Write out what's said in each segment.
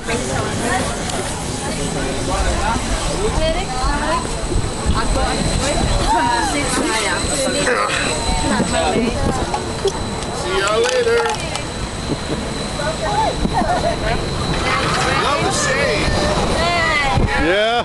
See y'all later. Love the shade. Yeah.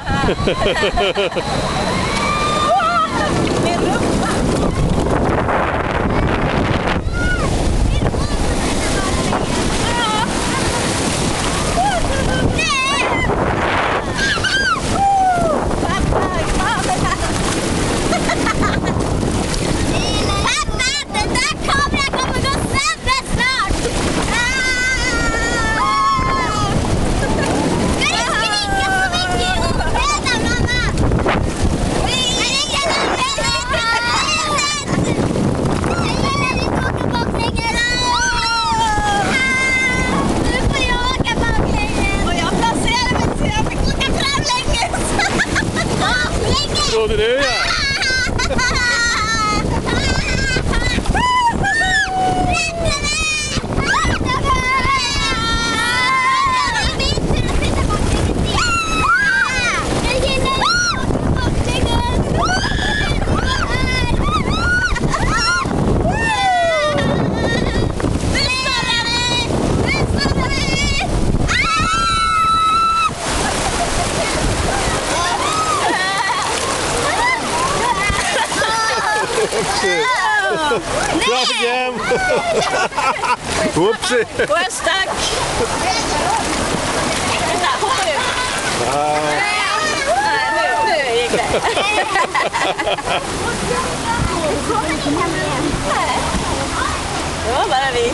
Trodde du ja? Traffic jam! Whoopsie! We're stuck! Vänta, hoppa ut! Nu gick det! Det var bara vi.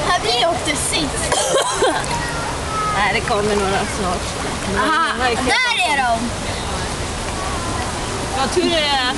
Har vi åkte sist? Nej, det kommer några snart. Aha, där är de! Vad tur är det att